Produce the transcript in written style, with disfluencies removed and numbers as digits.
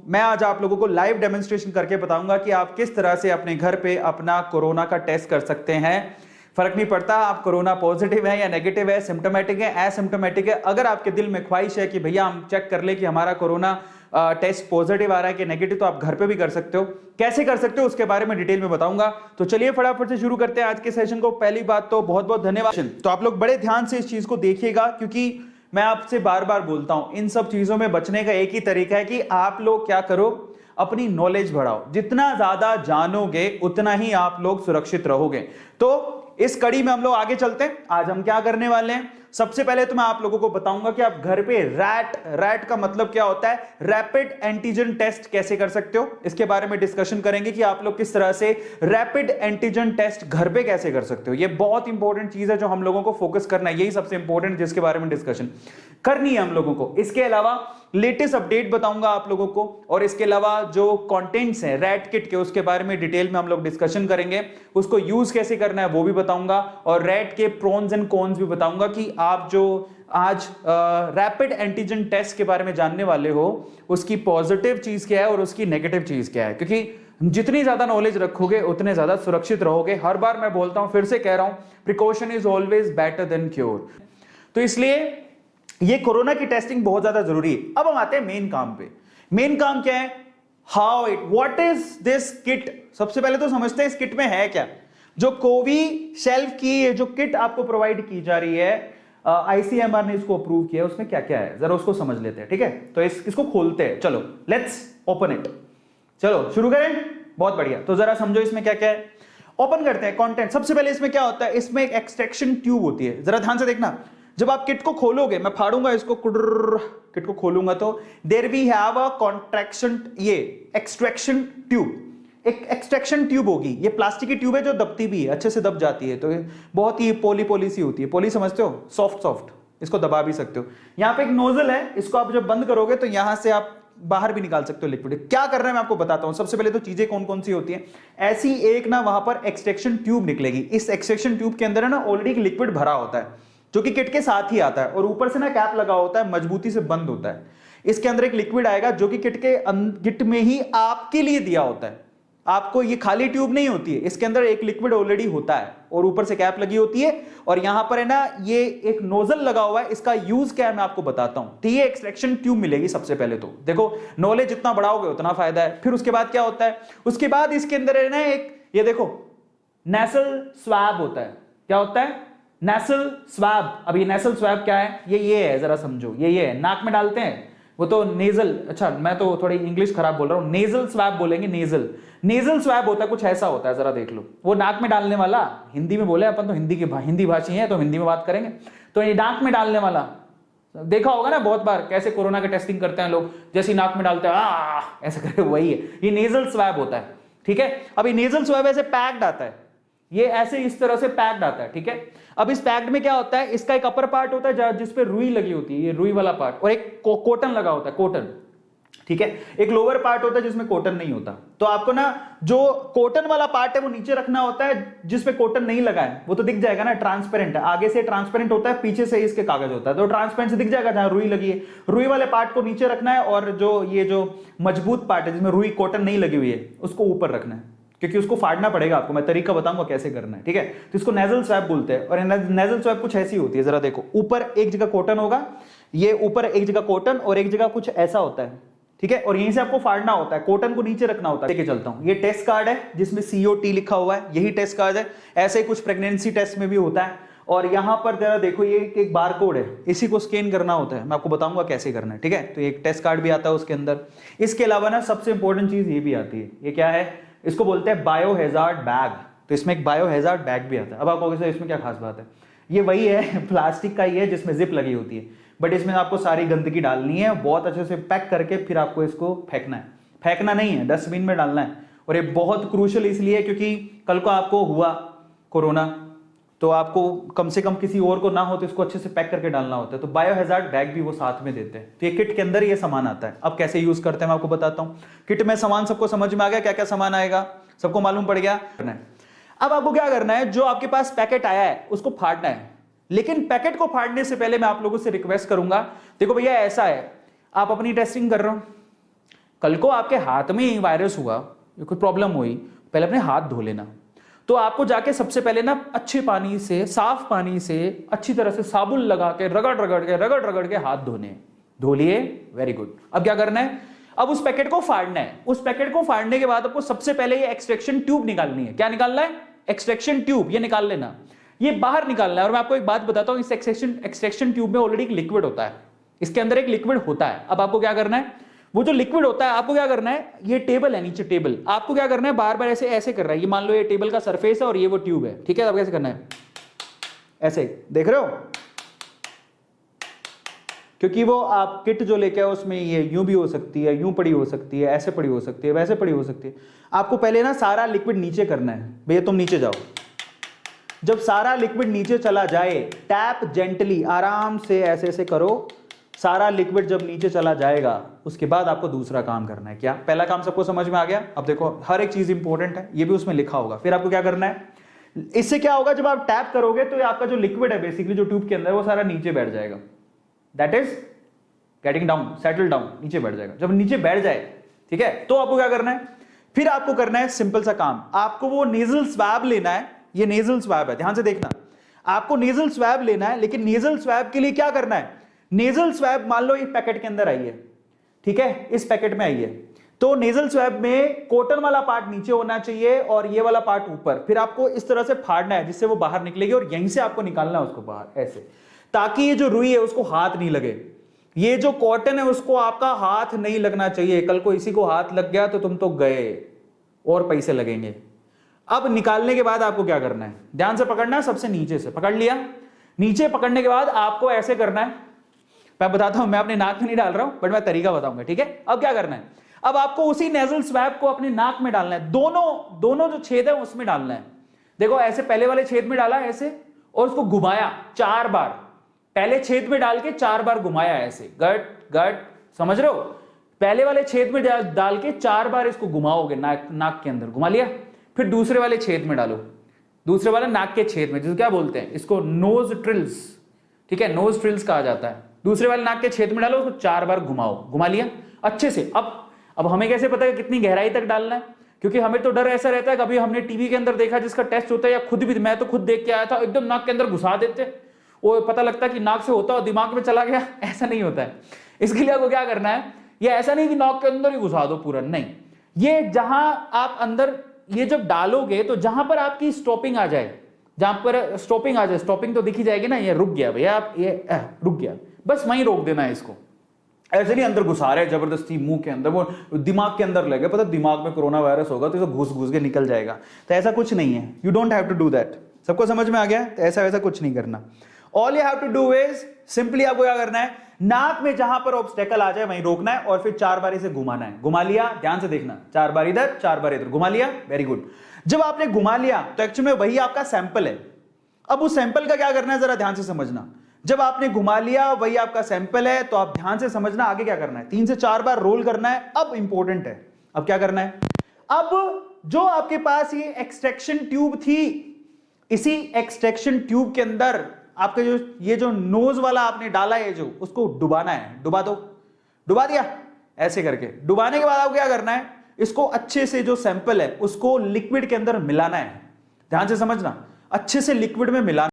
मैं आज आप लोगों को लाइव डेमोन्स्ट्रेशन करके बताऊंगा कि आप किस तरह से अपने घर पे अपना कोरोना का टेस्ट कर सकते हैं। फर्क नहीं पड़ता आप कोरोना पॉजिटिव है या नेगेटिव है, सिम्टोमेटिक है, एसिम्टोमेटिक है। अगर आपके दिल में ख्वाहिश है कि भैया हम चेक कर ले कि हमारा कोरोना टेस्ट पॉजिटिव आ रहा है कि नेगेटिव, तो आप घर पे भी कर सकते हो। कैसे कर सकते हो उसके बारे में डिटेल में बताऊंगा। तो चलिए फटाफट से शुरू करते हैं आज के सेशन को। पहली बात तो बहुत बहुत धन्यवाद। तो आप लोग बड़े ध्यान से इस चीज को देखिएगा, क्योंकि मैं आपसे बार बार बोलता हूं इन सब चीजों में बचने का एक ही तरीका है कि आप लोग क्या करो, अपनी नॉलेज बढ़ाओ। जितना ज्यादा जानोगे उतना ही आप लोग सुरक्षित रहोगे। तो इस कड़ी में हम लोग आगे चलते हैं। आज हम क्या करने वाले हैं, सबसे पहले तो मैं आप लोगों को बताऊंगा कि आप घर पे रैट का मतलब क्या होता है, रैपिड एंटीजन टेस्ट कैसे कर सकते हो। इसके बारे में डिस्कशन करेंगे कि आप लोग किस तरह से रैपिड एंटीजन टेस्ट घर पे कैसे कर सकते हो। ये बहुत इंपॉर्टेंट चीज है जो हम लोगों को फोकस करना है, यही सबसे इंपॉर्टेंट जिसके बारे में डिस्कशन करनी है हम लोगों को। इसके अलावा लेटेस्ट अपडेट बताऊंगा आप लोगों को, और इसके अलावा जो कंटेंट्स हैं रैट किट के उसके बारे में डिटेल में हम लोग डिस्कशन करेंगे। उसको यूज कैसे करना है वो भी बताऊंगा, और रैट के प्रोन्स एंड कॉन्स भी बताऊंगा कि आप जो आज रैपिड एंटीजन टेस्ट के बारे में जानने वाले हो उसकी पॉजिटिव चीज क्या है और उसकी नेगेटिव चीज क्या है। क्योंकि जितनी ज्यादा नॉलेज रखोगे उतने ज्यादा सुरक्षित रहोगे। हर बार मैं बोलता हूं, फिर से कह रहा हूं, precaution is always better than cure. तो इसलिए ये कोरोना की टेस्टिंग बहुत ज्यादा जरूरी है। अब हम आते हैं मेन काम पे। मेन काम क्या है, how it, what is this kit. सबसे पहले तो समझते हैं इस किट में है क्या। जो कोविशील्ड की जो किट आपको प्रोवाइड की जा रही है, आईसीएमआर ने इसको अप्रूव किया है, उसमें क्या क्या है जरा उसको समझ लेते हैं। ठीक है, तो इसको खोलते हैं। चलो लेट्स ओपन इट। चलो शुरू करें। बहुत बढ़िया, तो जरा समझो इसमें क्या क्या है। ओपन करते हैं कंटेंट। सबसे पहले इसमें क्या होता है, इसमें एक एक्सट्रैक्शन ट्यूब होती है। जरा ध्यान से देखना, जब आप किट को खोलोगे, मैं फाड़ूंगा इसको, किट को खोलूंगा तो there we have a contraction, ये एक्सट्रैक्शन ट्यूब, एक एक्सट्रैक्शन ट्यूब होगी। ये प्लास्टिक की ट्यूब है जो दबती भी है, अच्छे से दब जाती है। तो बहुत ही पोली सी होती है। पोली समझते हो, सॉफ्ट, इसको दबा भी सकते हो। यहां पे एक नोजल है, इसको आप जब बंद करोगे तो यहां से आप बाहर भी निकाल सकते हो लिक्विड। क्या करना है मैं आपको बताता हूं। सबसे पहले तो चीजें कौन कौन सी होती हैं। ऐसी एक ना वहां पर एक्सट्रैक्शन ट्यूब निकलेगी। इस एक्सट्रैक्शन ट्यूब के अंदर है ना ऑलरेडी लिक्विड भरा होता है जो कि किट के साथ ही आता है, और ऊपर से ना कैप लगा होता है, मजबूती से बंद होता है। इसके अंदर एक लिक्विड आएगा जो कि किट में ही आपके लिए दिया होता है। आपको ये खाली ट्यूब नहीं होती है, इसके अंदर एक लिक्विड ऑलरेडी होता है और ऊपर से कैप लगी होती है, और यहां पर है ना ये एक नोजल लगा हुआ है। इसका यूज क्या है मैं आपको बताता हूं। तो ये एक्सट्रैक्शन ट्यूब मिलेगी। सबसे पहले तो देखो, नॉलेज जितना बढ़ाओगे उतना फायदा है। फिर उसके बाद क्या होता है, उसके बाद इसके अंदर है ना एक, ये देखो, नेसल स्वैब होता है। क्या होता है, नेसल स्वैब। अब ये नेसल स्वैब क्या है, ये है, जरा समझो। ये है, नाक में डालते हैं, वो तो नेजल, अच्छा मैं तो थोड़ी इंग्लिश खराब बोल रहा हूं, नेजल स्वैब बोलेंगे। नेजल स्वैब होता है, कुछ ऐसा होता है, जरा देख लो। वो नाक में डालने वाला, हिंदी में बोले अपन तो हिंदी भाषी हैं तो हिंदी में बात करेंगे। तो ये नाक में डालने वाला देखा होगा ना बहुत बार, कैसे कोरोना के टेस्टिंग करते हैं लोग, जैसे नाक में डालते हैं ऐसा करके, वही है, ये नेजल स्वैब होता है। ठीक है, अब ये नेजल स्वैब ऐसे पैक्ड आता है, ये ऐसे इस तरह से पैक्ड आता है। ठीक है, अब इस पैक्ड में क्या होता है, इसका एक अपर पार्ट होता है जिसपे रुई लगी होती है, ये रुई वाला पार्ट, और एक कॉटन लगा होता है, कॉटन। ठीक है, एक लोअर पार्ट होता है जिसमें कॉटन नहीं होता। तो आपको ना जो कॉटन वाला पार्ट है वो नीचे रखना होता है, जिसमें कॉटन नहीं लगा है वो तो दिख जाएगा ना, ट्रांसपेरेंट है, आगे से ट्रांसपेरेंट होता है, पीछे से इसके कागज होता है, तो ट्रांसपेरेंट से दिख जाएगा जहां रुई लगी है। रुई वाले पार्ट को नीचे रखना है, और जो ये जो मजबूत पार्ट है जिसमें रुई कॉटन नहीं लगी हुई है उसको ऊपर रखना है, क्योंकि उसको फाड़ना पड़ेगा आपको। मैं तरीका बताऊंगा कैसे करना है। ठीक है, तो इसको नेजल स्वैब बोलते हैं, और नेजल स्वैब कुछ ऐसी होती है, जरा देखो, ऊपर एक जगह कॉटन होगा, ये ऊपर एक जगह कॉटन और एक जगह कुछ ऐसा होता है। ठीक है, और यहीं से आपको फाड़ना होता है, कॉटन को नीचे रखना होता है। लेके चलता हूं, ये टेस्ट कार्ड है जिसमें COT लिखा हुआ है, यही टेस्ट कार्ड है। ऐसे ही कुछ प्रेगनेंसी टेस्ट में भी होता है। और यहां पर जरा देखो, ये एक बार कोड है, इसी को स्कैन करना होता है। मैं आपको बताऊंगा कैसे करना है। ठीक है, तो एक टेस्ट कार्ड भी आता है उसके अंदर। इसके अलावा ना सबसे इंपॉर्टेंट चीज ये भी आती है, ये क्या है, इसको बोलते हैं बायो हैजार्ड बैग। तो इसमें एक बायो हैजार्ड बैग भी आता है। अब आप कहोगे सर इसमें क्या खास बात है, ये वही है, प्लास्टिक का ही है जिसमें जिप लगी होती है, बट इसमें आपको सारी गंदगी डालनी है, बहुत अच्छे से पैक करके फिर आपको इसको फेंकना है। फेंकना नहीं है, डस्टबिन में डालना है। और ये बहुत क्रूशियल इसलिए क्योंकि कल को आपको हुआ कोरोना तो आपको कम से कम किसी और को ना हो, तो इसको अच्छे से पैक करके डालना होता है। तो बायो हैजार्ड बैग भी वो साथ में देते हैं। तो ये किट के अंदर ये सामान आता है। अब कैसे यूज करते हैं मैं आपको बताता हूँ। किट में सामान सबको समझ में आ गया, क्या क्या सामान आएगा सबको मालूम पड़ गया। अब आपको क्या करना है, जो आपके पास पैकेट आया है उसको फाड़ना है। लेकिन पैकेट को फाड़ने से पहले मैं आप लोगों से रिक्वेस्ट करूंगा, देखो भैया ऐसा है, आप अपनी टेस्टिंग कर रहे हो, कल को आपके हाथ में वायरस हुआ या कोई प्रॉब्लम हुई, पहले अपने हाथ धो लेना। तो आपको जाके सबसे पहले ना अच्छे पानी से, साफ पानी से अच्छी तरह से साबुन लगा के रगड़ के हाथ धोने। धो लिए, वेरी गुड। अब क्या करना है, अब उस पैकेट को फाड़ना है। उस पैकेट को फाड़ने के बाद आपको सबसे पहले ये एक्सट्रैक्शन ट्यूब निकालनी है। क्या निकालना है, एक्सट्रैक्शन ट्यूब, ये निकाल लेना, ये बाहर निकालना है। और मैं आपको एक बात बताता हूं, इस एक्सट्रैक्शन ट्यूब में ऑलरेडी एक लिक्विड होता है, इसके अंदर एक लिक्विड होता है। अब आपको क्या करना है, वो जो लिक्विड होता है आपको क्या करना है, ये टेबल है नीचे टेबल, आपको क्या करना है, बार बार ऐसे ऐसे कर रहा है। ये मान लो ये टेबल का सरफेस है और ये वो ट्यूब है, ठीक है। अब कैसे करना है, ऐसे, देख रहे हो, क्योंकि वो आप किट जो लेके आओ उसमें ये यूं भी हो सकती है, यूं पड़ी हो सकती है, ऐसे पड़ी हो सकती है, वैसे पड़ी हो सकती है। आपको पहले ना सारा लिक्विड नीचे करना है। भैया तुम नीचे जाओ। जब सारा लिक्विड नीचे चला जाए, टैप जेंटली, आराम से ऐसे ऐसे करो। सारा लिक्विड जब नीचे चला जाएगा, उसके बाद आपको दूसरा काम करना है। क्या, पहला काम सबको समझ में आ गया। अब देखो हर एक चीज इंपॉर्टेंट है, ये भी उसमें लिखा होगा। फिर आपको क्या करना है, इससे क्या होगा, जब आप टैप करोगे तो आपका जो लिक्विड है बेसिकली जो ट्यूब के अंदर, वो सारा नीचे बैठ जाएगा। That is getting down, settle down, नीचे बैठ जाएगा। जब नीचे बैठ जाए, ठीक है, तो आपको क्या करना है, फिर आपको करना है सिंपल सा काम। आपको वो नेजल स्वैब लेना है। ये नेजल स्वैब है, ध्यान से देखना, आपको नेजल स्वैब लेना है। लेकिन नेजल स्वैब के लिए क्या करना है, नेजल स्वैब मान लो इस पैकेट के अंदर आई है, ठीक है, इस पैकेट में आई है, तो नेजल स्वैब में कॉटन वाला पार्ट नीचे होना चाहिए और ये वाला पार्ट ऊपर। फिर आपको इस तरह से फाड़ना है जिससे वो बाहर निकलेगी और यहीं से आपको निकालना है उसको बाहर, ऐसे, ताकि ये जो रुई है उसको हाथ नहीं लगे। ये जो कॉटन है उसको आपका हाथ नहीं लगना चाहिए। कल को इसी को हाथ लग गया तो तुम तो गए और पैसे लगेंगे। अब निकालने के बाद आपको क्या करना है, ध्यान से पकड़ना है, सबसे नीचे से पकड़ लिया। नीचे पकड़ने के बाद आपको ऐसे करना है। मैं बताता हूं, मैं अपने नाक में नहीं डाल रहा हूं, बट मैं तरीका बताऊंगा, ठीक है। अब क्या करना है, अब आपको उसी नेजल स्वैब को अपने नाक में डालना है। दोनों जो छेद है उसमें डालना है। देखो ऐसे पहले वाले छेद में डाला ऐसे, और उसको घुमाया 4 बार। पहले छेद में डाल के 4 बार घुमाया ऐसे, गट गट, समझ रहे हो। पहले वाले छेद में डाल के 4 बार इसको घुमाओगे नाक के अंदर, घुमा लिया। फिर दूसरे वाले छेद में डालो, दूसरे वाले नाक के छेद में, जिसको क्या बोलते हैं, इसको नोज ट्रिल्स, ठीक है, नोज ट्रिल्स कहा जाता है। दूसरे वाले नाक के छेद में डालो, उसको 4 बार घुमाओ, घुमा लिया अच्छे से। अब हमें कैसे पता है कितनी गहराई तक डालना है, क्योंकि हमें तो डर ऐसा रहता है, कभी हमने टीवी के अंदर देखा जिसका टेस्ट होता है, या खुद भी, मैं तो खुद देख के आया था, एकदम नाक के अंदर घुसा देते, वो पता लगता है कि नाक से होता और दिमाग में चला गया। ऐसा नहीं होता है। इसके लिए आपको क्या करना है, ये ऐसा नहीं कि नाक के अंदर ही घुसा दो पूरा, नहीं, ये जहां आप अंदर ये जब डालोगे तो जहां पर आपकी स्टॉपिंग आ जाए, जहां पर स्टॉपिंग आ जाए, स्टॉपिंग तो दिखी जाएगी ना, ये रुक गया भैया, आप ये रुक गया, बस वहीं रोक देना है इसको। ऐसे नहीं अंदर घुसा रहे जबरदस्ती मुंह के अंदर, वो दिमाग के अंदर लगे, पता दिमाग में कोरोना वायरस होगा तो घुस घुस के निकल जाएगा। तो ऐसा कुछ नहीं है, you don't have to do that. सबको समझ में आ गया, तो ऐसा वैसा कुछ नहीं करना। All you have to do is simply, आपको क्या करना है, नाक में जहां पर ऑब्स्टेकल आ जाए वहीं रोकना है और फिर 4 बार इसे घुमाना है। घुमा लिया, ध्यान से देखना, 4 बार इधर 4 बार इधर, घुमा लिया, वेरी गुड। जब आपने घुमा लिया तो एक्चुअली में वही आपका सैंपल है। अब उस सैंपल का क्या करना है, जरा ध्यान से समझना। जब आपने घुमा लिया वही आपका सैंपल है, तो आप ध्यान से समझना आगे क्या करना है, 3 से 4 बार रोल करना है। अब इंपॉर्टेंट है, अब क्या करना है, अब जो आपके पास ये एक्सट्रैक्शन ट्यूब थी, इसी एक्सट्रैक्शन ट्यूब के अंदर आपके ये जो नोज वाला आपने डाला है, जो उसको डुबाना है। डुबा दो, डुबा दिया ऐसे करके। डुबाने के बाद आपको क्या करना है, इसको अच्छे से जो सैंपल है उसको लिक्विड के अंदर मिलाना है। ध्यान से समझना, अच्छे से लिक्विड में मिलाना।